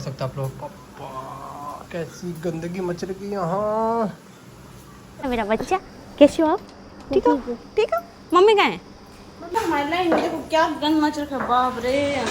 सकता आप लोग। पापा कैसी गंदगी मच रही यहाँ। मेरा बच्चा कैसे हो आप? ठीक हो? ठीक हो? मम्मी कहाँ है? हमारे लाइन में देखो क्या गंद मच रखा, बाप रे।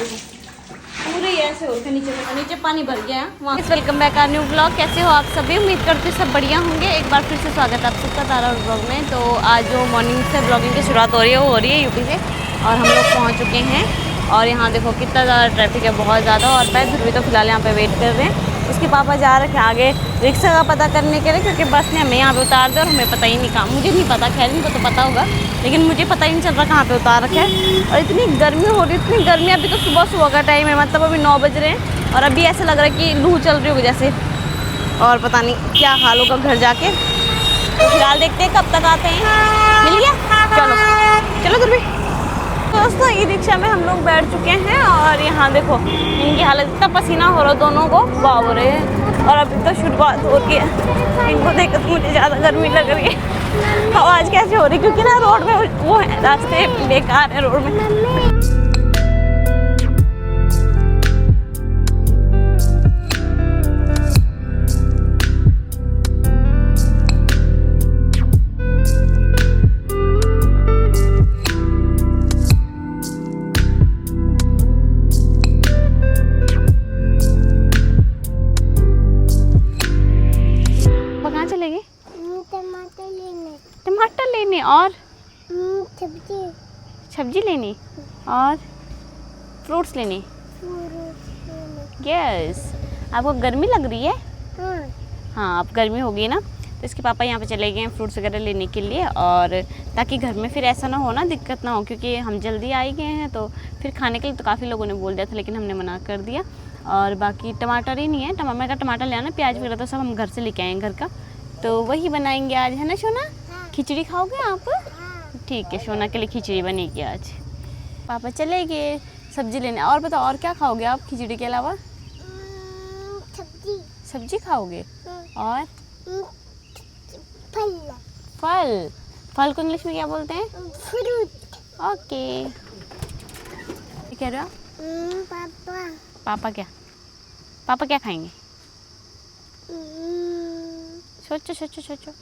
पूरे ऐसे हो रखे, नीचे पानी भर गया वहाँ। Welcome back our new blog. कैसे हो आप सभी? उम्मीद करती हूँ सब बढ़िया होंगे। एक बार फिर से स्वागत है आप सबका तारा और ब्लॉग में। तो आज जो मॉर्निंग से ब्लॉगिंग की शुरुआत हो रही है वो हो रही है यूपी से, और हम लोग पहुँच चुके हैं। और यहाँ देखो कितना ज़्यादा ट्रैफिक है, बहुत ज़्यादा। और मैं ध्रुवी तो फिलहाल यहाँ पे वेट कर रहे हैं। उसके पापा जा रहे हैं आगे रिक्शा का पता करने के लिए, क्योंकि बस ने हमें यहाँ पे उतार दिया और हमें पता ही नहीं कहाँ। मुझे नहीं पता, खैर इनको तो पता होगा, लेकिन मुझे पता ही नहीं चल रहा कहाँ पे उतार रखा है। और इतनी गर्मी हो रही है, इतनी गर्मी। अभी तो सुबह सुबह का टाइम है, मतलब अभी 9 बज रहे हैं और अभी ऐसा लग रहा है कि लू चल रही होगी जैसे। और पता नहीं क्या हाल होगा घर जाके। तो फिलहाल देखते हैं कब तक आते हैं। मिल गया? चलो चलो ध्रुवी। दोस्तों ई रिक्शा में हम लोग बैठ चुके हैं और यहाँ देखो इनकी हालत, इतना पसीना हो रहा दोनों को, बाप रे। और अभी तो शुरुआत हो रही है। इनको देख कर मुझे ज़्यादा गर्मी लग रही है। आवाज़ कैसे हो रही, क्योंकि ना रोड में वो है, रास्ते बेकार है रोड में। टमाटर लेने और सब्जी लेनी और फ्रूट्स लेने। यस। आपको गर्मी लग रही है? हाँ अब गर्मी हो गई ना, तो इसके पापा यहाँ पे चले गए हैं फ्रूट्स वगैरह लेने के लिए। और ताकि घर में फिर ऐसा ना हो ना, दिक्कत ना हो, क्योंकि हम जल्दी आ ही गए हैं। तो फिर खाने के लिए तो काफ़ी लोगों ने बोल दिया था, लेकिन हमने मना कर दिया। और बाकी टमाटर ही नहीं है, टमाटर ले आना, प्याज वगैरह तो सब हम घर से लेके आए हैं घर का। तो वही बनाएंगे आज, है ना सोना? खिचड़ी खाओगे आप? ठीक है, सोना के लिए खिचड़ी बनेगी आज। पापा चले गए सब्जी लेने। और बताओ और क्या खाओगे आप खिचड़ी के अलावा? सब्जी खाओगे और फल। फल को इंग्लिश में क्या बोलते हैं? फ्रूट। ओके। कह रहे हो पापा क्या खाएंगे? सोचो।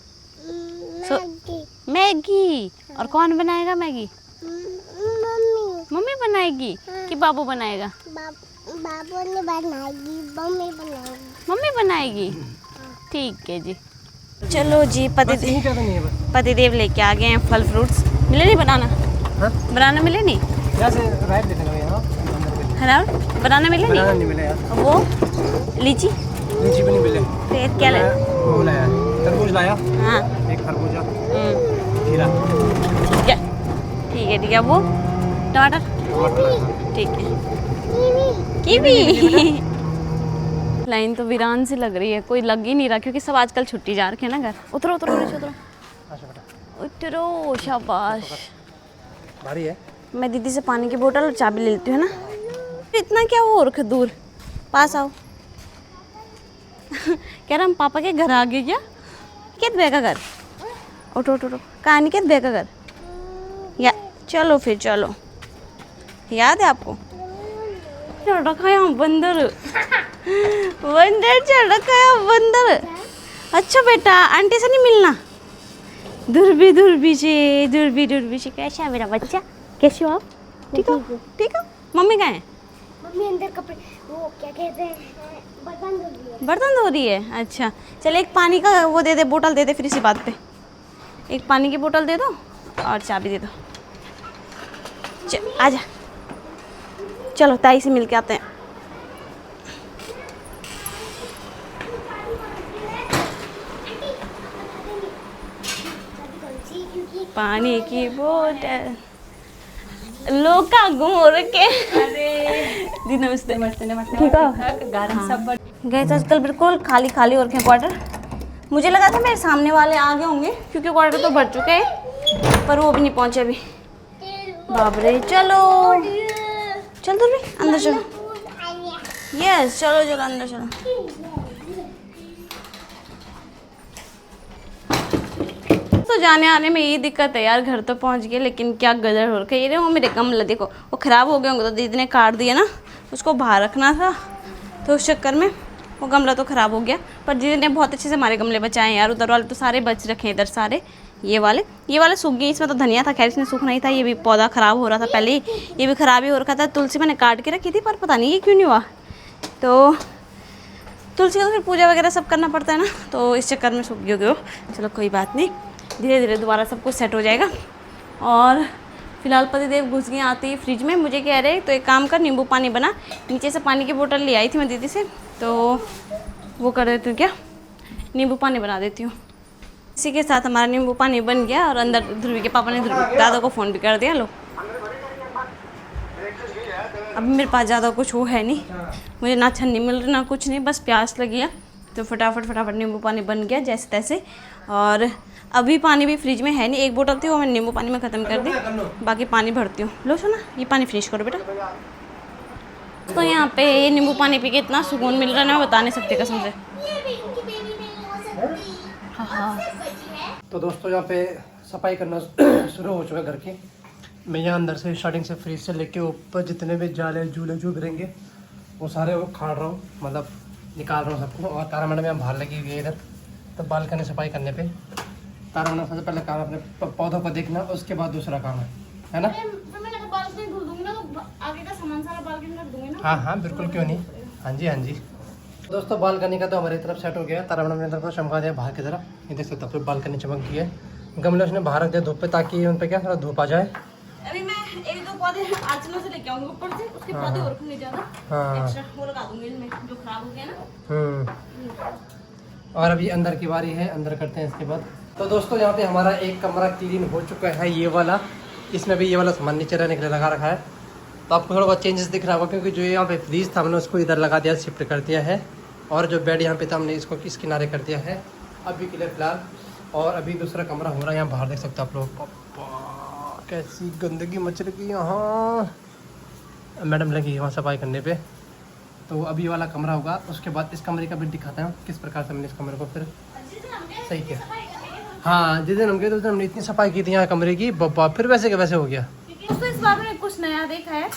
मैगी। और कौन बनाएगा मैगी? मम्मी बनाएगी कि बाबू बनाएगा? बाबू ने बनाएगी, मम्मी बनाएगी। ठीक है जी। चलो जी, पतिदेव लेके आ गए हैं फल फ्रूट्स। मिले नहीं बनाना? हाँ? बनाना मिले नहीं? बनाना मिले नहीं यार। वो लीची भी नहीं मिले। तो क्या लाया? वो लाया तरबूज लाया। हाँ एक खरबूजा, खीरा। ठीक है। वो टमाटर। ठीक है। कीवी। लाइन तो वीरान से लग रही है, कोई लग ही नहीं रहा, क्योंकि सब आजकल छुट्टी जा रखे हैं ना घर। उतरो उतरो। शाबाश। भारी है। मैं दीदी से पानी की बोतल और चाबी ले लेती हूँ ना। इतना क्या वो रखे दूर, पास आओ। कह रहा हम पापा के घर आ गए क्या? कित बे का घर? उठो कहानी कित बे का घर? या चलो फिर चलो। याद है आपको? चढ़ रखा है बंदर चढ़ रखा है बंदर। अच्छा बेटा, आंटी से नहीं मिलना। दुर्बी से। कैसा है मेरा बच्चा? कैसे हो आप? ठीक हो? मम्मी कहाँ है? मम्मी अंदर कपड़े वो क्या कहते हैं, बर्तन धो रही है। अच्छा चल, एक पानी का वो दे दे, बोतल दे दे फिर इसी बात पे। एक पानी की बोतल दे दो और चाबी दे दो। आजा, चलो ताई से मिल के आते हैं। पानी की बोतल लोका घूम रखे। दी नमस्ते। ठीक है। गए तो आजकल बिल्कुल खाली हो रखे क्वार्टर। मुझे लगा था मेरे सामने वाले आ गए होंगे, क्योंकि क्वार्टर तो भर चुके हैं, पर वो भी नहीं पहुंचे अभी। बाप रे। चलो भी अंदर चलो। यस चलो अंदर चलो। तो जाने आने में यही दिक्कत है यार। घर तो पहुंच गए, लेकिन क्या गदर हो रखा है। ये वो मेरे गमले देखो, वो ख़राब हो गए होंगे तो दीदी ने काट दिया ना, उसको बाहर रखना था। तो उस चक्कर में वो गमला तो ख़राब हो गया। पर दीदी ने बहुत अच्छे से हमारे गमले बचाए हैं यार। उधर वाले तो सारे बच रखे हैं, इधर सारे ये वाले सूख गए। इसमें तो धनिया था, खैर इसमें सूखना ही था। ये भी पौधा ख़राब हो रहा था पहले ही, ये भी ख़राब ही हो रखा था। तुलसी मैंने काट के रखी थी पर पता नहीं ये क्यों नहीं हुआ। तो तुलसी को फिर पूजा वगैरह सब करना पड़ता है ना, तो इस चक्कर में सूख गए। चलो कोई बात नहीं, धीरे धीरे दोबारा सब कुछ सेट हो जाएगा। और फिलहाल पतिदेव घुस गए आते ही फ्रिज में। मुझे कह रहे तो एक काम कर, नींबू पानी बना। नीचे से पानी की बोतल ले आई थी मैं दीदी से, तो वो कर देती हूँ, क्या नींबू पानी बना देती हूँ। इसी के साथ हमारा नींबू पानी बन गया। और अंदर ध्रुवी के पापा ने दादा को फ़ोन भी कर दिया। लो अब मेरे पास ज़्यादा कुछ वो है नहीं, मुझे ना छन्नी मिल रही ना कुछ नहीं, बस प्यास लगी है। तो फटाफट नींबू पानी बन गया जैसे तैसे। और अभी पानी भी फ्रिज में है नहीं, एक बोतल थी वो मैंने नींबू पानी में ख़त्म कर दी, बाकी पानी भरती हूँ। लो सुना, ये पानी फिनिश करो बेटा। तो यहाँ पे ये नींबू पानी पी के इतना सुकून मिल रहा है ना, मैं बता नहीं सकती कसम से। हाँ। तो दोस्तों यहाँ पे सफाई करना शुरू हो चुका है घर की। मैं यहाँ अंदर से स्टार्टिंग से फ्रिज से लेके ऊपर जितने भी जाले झूले जो गिरेंगे वो सारे वो खाड़ रहा हूँ, मतलब निकाल रहा हूँ सबको। और तारा मैडम यहाँ बाहर लगी हुई है इधर, तो बालकनी सफाई करने पे तारा मैडम सबसे पहले काम अपने पौधों को देखना, उसके बाद दूसरा काम है ना। हाँ हाँ बिल्कुल, क्यों नहीं। हाँ जी। दोस्तों बालकनी का तो हमारी तरफ सेट हो गया। तारा मैडम ने तरफ चमका दिया बाहर की तरफ, ये देख सकते हो बालकनी चमक गई है। गमले उसने बाहर रख दिया धूप पे, ताकि उन पे क्या थोड़ा धूप आ जाए। अभी मैं एक दो पौधे आंचलों से लेके आऊंगी ऊपर से, उसके पौधे और नहीं ज्यादा एक्स्ट्रा वो लगा दूंगी इनमें जो खराब हो गया ना। और अभी अंदर की बारी है, अंदर करते हैं इसके बाद। तो दोस्तों यहाँ पे हमारा एक कमरा क्लीन हो चुका है, ये वाला। इसमें भी ये वाला सामान नीचे रहने के लिए लगा रखा है, तो आपको थोड़ा बहुत चेंजेस दिख रहा होगा, क्योंकि जो यहाँ पे फ्रीज था हमने उसको इधर लगा दिया, शिफ्ट कर दिया है। और जो बेड यहाँ पे था हमने इसको किस किनारे कर दिया है अभी के लिए फिलहाल। और अभी दूसरा कमरा हो रहा है यहाँ बाहर, देख सकते हो आप लोग। पापा कैसी गंदगी मच रही यहाँ, मैडम लगी वहाँ सफाई करने पे। तो अभी वाला कमरा होगा, उसके बाद इस कमरे का भी दिखाते हैं किस प्रकार से हमने इस कमरे को फिर सही किया। हाँ जिस दिन हम गए तो उस दिन हमने इतनी सफाई की थी यहाँ कमरे की, बब्बा फिर वैसे के वैसे हो गया। तो इस बार में कुछ नया देखा है।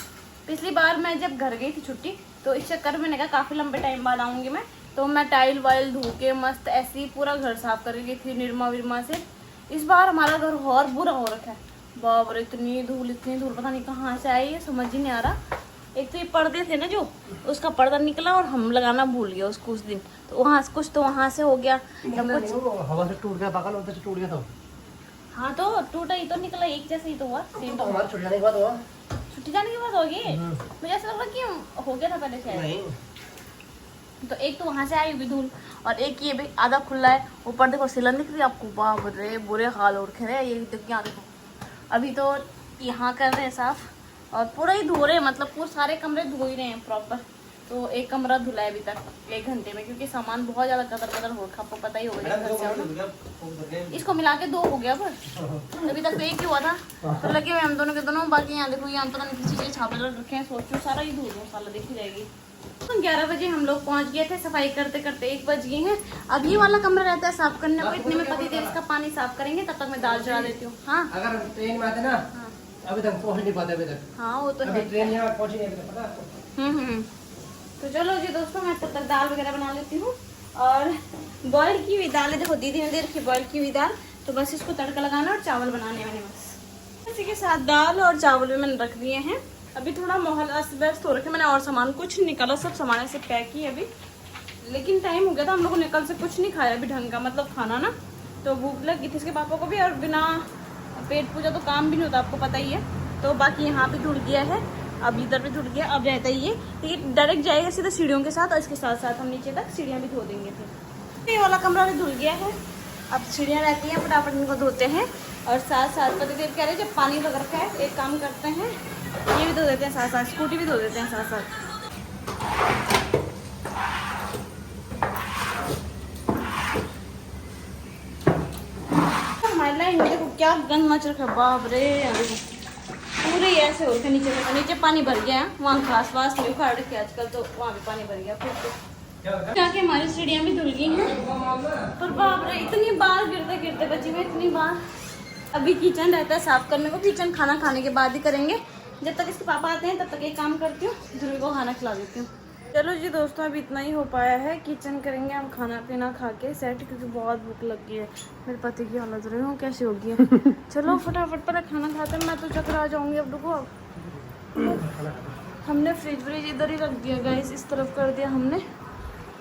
पिछली बार मैं जब घर गई थी छुट्टी, तो इस चक्कर में मैंने कहा काफ़ी लंबे टाइम बाद आऊँगी मैं, तो मैं टाइल वाइल धो के मस्त ऐसे ही पूरा घर साफ कर गई थी निरमा विरमा से। इस बार हमारा घर और बुरा हो रखा है। बाप रे इतनी धूल पता नहीं कहाँ से आई है, समझ ही नहीं आ रहा। एक तो ये पर्दे थे ना जो, उसका पर्दा निकला और हम लगाना भूल गया उसको उस दिन, तो वहाँ से कुछ तो वहाँ से हो गया हवा से टूट गया, पागल होता से टूट गया। तो हाँ तो टूटा ही तो निकला, एक जैसे ही तो हुआ। तो हमारे छुट्टी जाने के बाद हुआ, छुट्टी जाने के बाद होगी। मुझे ऐसा लग रहा कि हो गया था पहले से। नहीं तो एक तो वहाँ से आई हुई धूल, और एक ये भी आधा खुला है। ऊपर देखो सिलन दिख रही है आपको, बाप रे बुरे हाल हो रखे हैं। ये देखिए यहाँ देखो, अभी तो यहाँ कर रहे हैं साफ और पूरा ही धो रहे हैं, मतलब पूरे सारे कमरे धो ही रहे हैं प्रॉपर। तो एक कमरा धुला है अभी तक 1 घंटे में, क्योंकि सामान बहुत ज़्यादा कदर हो रखा, आपको पता ही होगा। इसको मिला के 2 हो गया, पर अभी तक तो एक ही हुआ था। तो लगे हुए हम दोनों के दोनों। बाकी यहाँ देखो, यहाँ पता नहीं किसी चीज़ छापे रखे हैं, सोचो सारा ही धो दूँ, साला देखी जाएगी। तो 11 बजे हम लोग पहुँच गए थे, सफाई करते करते 1 बज गए हैं। अब ये वाला कमरा रहता है साफ करने को, इतने में पतिदेव इसका पानी साफ करेंगे, तब तक मैं दाल चढ़ा देती हूँ। हाँ अगर ट्रेन में आते ना, अभी तक पहुँच नहीं पाते अभी तक। हाँ वो तो है, ट्रेन यहाँ पहुँची नहीं अभी तक, पता है। तो चलो जी दोस्तों, मैं तब तक दाल वगैरह बना लेती हूँ। और बॉयल की हुई दाल है, देखो दीदी ने दे रखी बॉयल की हुई दाल, तो बस इसको तड़का लगाना और चावल बनाने मैंने बस। इसी के साथ दाल और चावल भी मैंने रख दिए हैं। अभी थोड़ा माहौल अस्त व्यस्त हो रखे, मैंने और सामान कुछ नहीं निकाला, सब सामान ऐसे पैक ही अभी। लेकिन टाइम हो गया था, हम लोगों ने कल से कुछ नहीं खाया अभी ढंग का, मतलब खाना ना, तो भूख लगी थी इसके पापा को भी, और बिना पेट पूजा तो काम भी नहीं होता, आपको पता ही है। तो बाकी यहाँ भी धुल गया है, अब इधर भी धुल गया, अब रहता ही ये डायरेक्ट जाएगा सीधा सीढ़ियों के साथ, और इसके साथ साथ हम नीचे तक सीढ़ियाँ भी धो देंगे। फिर ये वाला कमरा भी धुल गया है, अब सीढ़ियाँ रहती हैं, फटाफट इनको धोते हैं। और साथ साथ पतिदेव कह रहे जब पानी लग रखा है, एक काम करते हैं, ये भी धो देते हैं साथ साथ, स्कूटी भी धो देते हैं साथ साथ। हमारे लाइन देखो क्या गंद मच रखा है, बाप रे देखो पूरे ऐसे हो रखे नीचे पानी भर गया है। वहाँ घास वास नहीं उखाड़ रखे आजकल, तो वहाँ भी पानी भर गया फिर तो। जाके हमारी सीढ़ियाँ भी धुल गई हैं, पर बाप रे इतनी बार गिरते बची हुई, इतनी बार। अभी किचन रहता है साफ करने को, किचन खाना खाने के बाद ही करेंगे। जब तक इसके पापा आते हैं तब तक एक काम करती हूँ, ध्रुवी को खाना खिला देती हूँ। चलो जी दोस्तों, अब इतना ही हो पाया है। किचन करेंगे हम खाना पीना खा के सेट, क्योंकि बहुत भूख लग गई है। मेरे पति की हालत रही हूँ कैसी होगी है। चलो फटाफट पर खाना खाते हैं, मैं तो चक्कर आ जाऊंगी। अब रुको, हमने फ्रिज व्रिज इधर ही रख दिया गाइस, इस तरफ कर दिया हमने।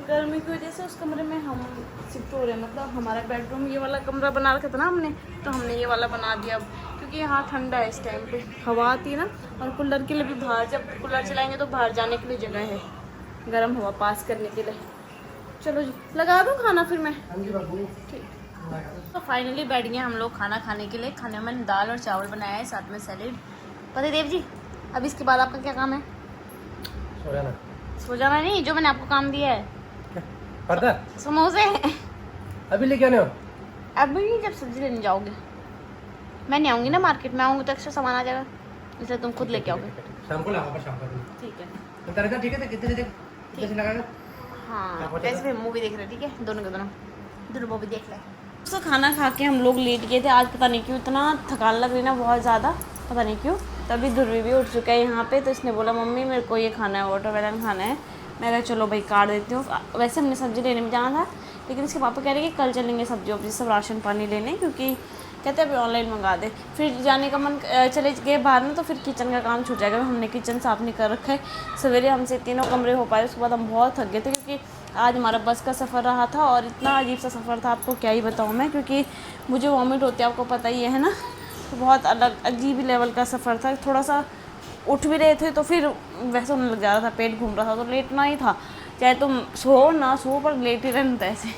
गर्मी की वजह से उस कमरे में हम शिफ्ट हो रहे हैं, मतलब हमारा बेडरूम ये वाला कमरा बना रखा था ना हमने, तो हमने ये वाला बना दिया अब, क्योंकि यहाँ ठंडा है इस टाइम पे, हवा आती है ना। और कूलर के लिए भी बाहर, जब कूलर चलाएंगे तो बाहर जाने के लिए जगह है, गर्म हवा पास करने के लिए। चलो जी, लगा दूँ खाना फिर मैं? ठीक। तो फाइनली बैठ गए हम लोग खाना खाने के लिए। खाने में मैंने दाल और चावल बनाया है, साथ में सैलेड। पतिदेव जी, अब इसके बाद आपका क्या काम है? सो जाना। सो जाना नहीं, जो मैंने आपको काम दिया है, पर्दा समोसे अभी लेके आने हो? अभी जब सब्जी लेने जाओगे। मैं नहीं आऊँगी ना मार्केट में, आऊँगी तो एक्स्ट्रा सामान आ जाएगा, इसलिए तुम खुद लेके आओगे। शाम को लाओ, शाम को। ठीक है, तो तड़का ठीक है? तो कितने देख कैसे लगाएगा? हाँ वैसे भी मूवी देख रहे, ठीक है, दोनों के दोनों मूवी देख ले। तो खाना खा के हम लोग लेट गए थे। आज पता नहीं क्यों इतना थकान लग रही ना, बहुत ज़्यादा, पता नहीं क्यों। तभी ध्रुवी भी उठ चुका है यहाँ पे, तो इसने बोला मम्मी मेरे को ये खाना है, वाटरमेलन खाना है। मैं कहा चलो भाई काट देती हूँ। वैसे हमने सब्ज़ी लेने में जाना था, लेकिन इसके पापा कह रहे कि कल चलेंगे सब्जी वब्जी सब राशन पानी लेने, क्योंकि कहते हैं अभी ऑनलाइन मंगा दे। फिर जाने का मन, चले गए बाहर में तो फिर किचन का काम छूट जाएगा। हमने किचन साफ़ नहीं कर रखा है। सवेरे हमसे 3 कमरे हो पाए, उसके बाद हम बहुत थक गए थे, क्योंकि आज हमारा बस का सफ़र रहा था और इतना अजीब सा सफ़र था, आपको क्या ही बताऊँ मैं, क्योंकि मुझे वॉमिट होती है, आपको पता ही है ना। तो बहुत अलग अजीब ही लेवल का सफ़र था। थोड़ा सा उठ भी रहे थे तो फिर वैसे होने लग जा रहा था, पेट घूम रहा था, तो लेटना ही था, चाहे तुम सो ना सो पर लेट ही रहना था ऐसे।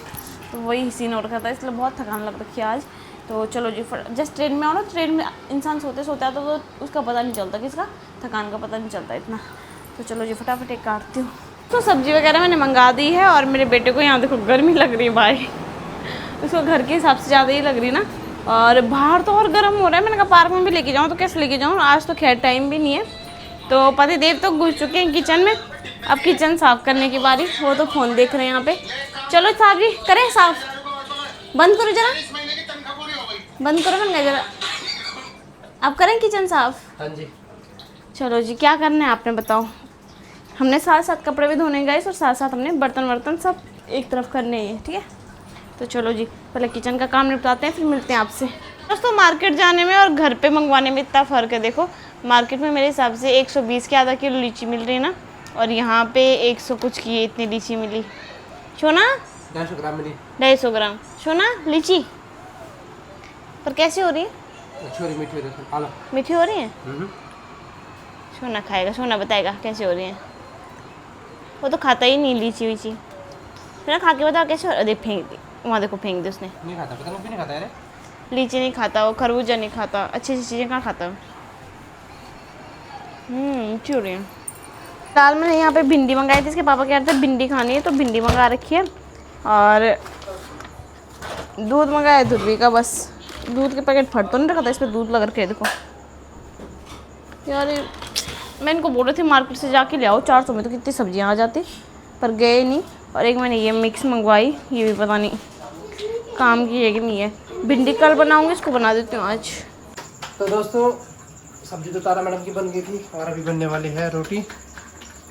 तो वही सीन हो रखा था, इसलिए बहुत थकान लग रखी है आज। तो चलो जी, जस्ट ट्रेन में आओ ना, ट्रेन में इंसान सोते सोते आता तो उसका पता नहीं चलता, किसका थकान का पता नहीं चलता इतना। तो चलो जी फटाफट एक काटती हूँ। तो सब्ज़ी वगैरह मैंने मंगा दी है, और मेरे बेटे को यहाँ देखो गर्मी लग रही है भाई, उसको घर के हिसाब से ज़्यादा ही लग रही ना। और बाहर तो और गर्म हो रहा है। मैंने कहा पार्क में भी लेके जाऊँ, तो कैसे लेके जाऊँ, आज तो खैर टाइम भी नहीं है। तो पति देव तो घुस चुके हैं किचन में, अब किचन साफ़ करने की बारी। वो तो फ़ोन देख रहे हैं यहाँ पे। चलो साहब जी करें साफ़, बंद करो जरा, बंद करो बन गया जरा, आप करें किचन साफ़? हाँ जी। चलो जी, क्या करना है आपने बताओ। हमने साथ साथ कपड़े भी धोने गए, और साथ साथ हमने बर्तन वर्तन सब एक तरफ करने हैं, ठीक है। तो चलो जी पहले किचन का काम निपटाते हैं, फिर मिलते हैं आपसे। दोस्तों मार्केट जाने में और घर पे मंगवाने में इतना फ़र्क है। देखो मार्केट में मेरे हिसाब से 120 के आधा किलो लीची मिल रही है ना, और यहाँ पे 100 कुछ की है, इतनी लीची मिली। सोना 250 ग्राम मिली, 250 ग्राम सोना लीची, पर कैसी हो रही है? छोरी मीठी हो रही है, खा लो। मीठी हो रही है? सोना खाएगा, सोना बताएगा कैसी हो रही है। वो तो खाता ही नहीं लीची वीची। फिर खा के बताओ कैसे हो रही। देख फेंक दी वहाँ, देखो फेंक दी उसने। नहीं खाता, पता नहीं क्यों नहीं खाता है। लीची नहीं खाता वो, खरबूजा नहीं खाता, अच्छी अच्छी चीज़ें कहाँ खाता है। मीठी हो रही है। दाल मैंने यहाँ पे भिंडी मंगाई थी, इसके पापा कह रहे थे भिंडी खानी है, तो भिंडी मंगा रखी है। और दूध मंगाया ध्रुवी का, बस दूध के पैकेट फट तो नहीं रखा था, इस पर दूध लग रखे है देखो यार। मैं इनको बोल रही थी मार्केट से जाके ले आओ, 400 में तो कितनी सब्जियां आ जाती, पर गए नहीं। और एक मैंने ये मिक्स मंगवाई, ये भी पता नहीं काम की है कि नहीं है। भिंडी कल बनाऊंगी, इसको बना देती हूँ आज। तो दोस्तों सब्जी तो तारा मैडम की बन गई थी, और अभी बनने वाली है रोटी।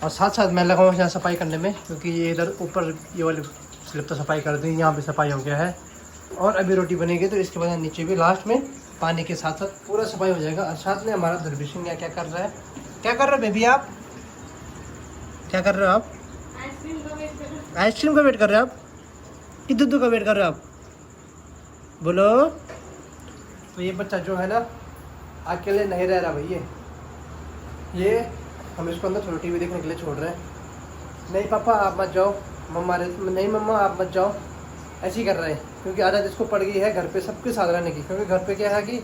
और साथ साथ मैं लगाऊँ यहाँ सफाई करने में, क्योंकि ये इधर ऊपर ये वाली स्लिप तो सफाई कर दी, यहाँ भी सफाई हो गया है। और अभी रोटी बनेगी, तो इसके बाद नीचे भी लास्ट में पानी के साथ साथ पूरा सफाई हो जाएगा। और साथ में हमारा ध्रुवी सिंह क्या कर रहा है, क्या कर रहे हो बेबी आप, क्या कर रहे हो आप? आइसक्रीम का वेट कर रहे हो आप कि दूध का वेट कर रहे हो आप, बोलो। तो ये बच्चा जो है ना अकेले नहीं रह रहा भाई, ये हम इसको अंदर थोड़ी टीवी देखने के लिए छोड़ रहे हैं। नहीं पापा आप मत जाओ, मम्मा नहीं मम्मा आप मत जाओ, ऐसे ही कर रहे हैं। क्योंकि आदत इसको पड़ गई है घर पे सबके साथ रहने की। क्योंकि घर पे क्या है कि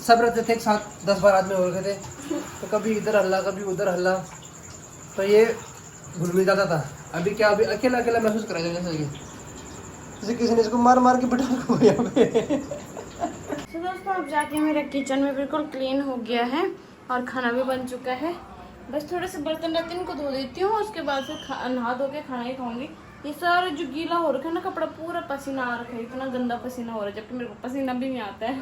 सब रहते थे एक साथ, 10-12 आदमी हो रखे थे, तो कभी इधर हल्ला कभी उधर हल्ला, तो ये घुल मिल जाता था। अभी क्या, अभी अकेला अकेला महसूस करा जाए, जैसे किसी ने इसको मार मार के बिठा रखा है यहाँ पे। तो दोस्तों अब जाके मेरा किचन में बिल्कुल क्लीन हो गया है, और खाना भी बन चुका है। बस थोड़े से बर्तन रहते हैं, इनको धो देती हूँ, उसके बाद फिर नहा धो के खाना ही खाऊंगी। ये सारा जो गीला हो रखा है ना कपड़ा, पूरा पसीना आ रखा है, इतना गंदा पसीना हो रहा है, जबकि मेरे को पसीना भी नहीं आता है।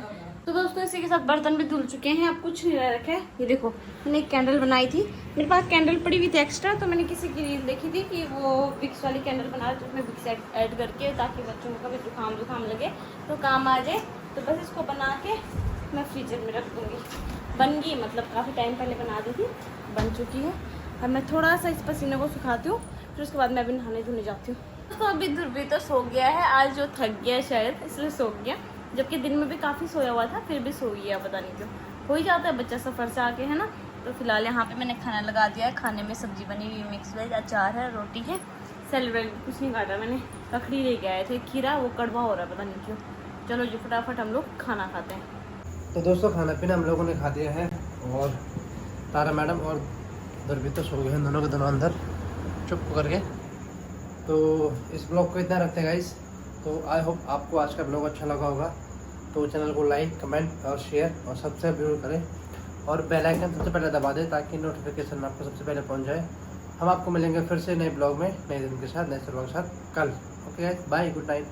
तो दोस्तों इसी के साथ बर्तन भी धुल चुके हैं, अब कुछ नहीं रह रखा है। ये देखो मैंने एक कैंडल बनाई थी, मेरे पास कैंडल पड़ी हुई थी एक्स्ट्रा, तो मैंने किसी की रील देखी थी कि वो विक्स वाली कैंडल बना रहे, तो उसमें विक्स ऐड करके ताकि बच्चों को कभी जुकाम लगे तो काम आ जाए। तो बस इसको बना के मैं फ्रीजर में रख दूँगी। बन गई, मतलब काफ़ी टाइम पहले बना दी थी, बन चुकी है। अब मैं थोड़ा सा इस पसीने को सुखाती हूँ, फिर उसके बाद मैं अभी नहाने धोने जाती हूँ। तो अभी ध्रुवी तो सो गया है, आज जो थक गया शायद इसलिए सो गया, जबकि दिन में भी काफ़ी सोया हुआ था, फिर भी सो गया, पता नहीं क्यों। हो ही जाता है बच्चा सफ़र से आके, है ना। तो फिलहाल यहाँ पे मैंने खाना लगा दिया है। खाने में सब्जी बनी हुई, मिक्स वेज, अचार है, रोटी है, सैलेड कुछ नहीं काटा मैंने, ककड़ी लेके आए थे, खीरा, वो कड़वा हो रहा है, पता नहीं क्यों। चलो जी फटाफट हम लोग खाना खाते हैं। तो दोस्तों खाना पीना हम लोगों ने खा दिया है, और तारा मैडम और ध्रुवी तो सो गए हैं, दोनों के दोनों अंदर चुप करके। तो इस ब्लॉग को इतना रखते हैं गाइस। तो आई होप आपको आज का ब्लॉग अच्छा लगा होगा। तो चैनल को लाइक, कमेंट और शेयर और सब्सक्राइब जरूर करें, और बेल आइकन सबसे पहले दबा दें ताकि नोटिफिकेशन आपको सबसे पहले पहुंच जाए। हम आपको मिलेंगे फिर से नए ब्लॉग में, नए दिन के साथ, नए ब्लॉग के साथ कल। Okay guys, bye, good night.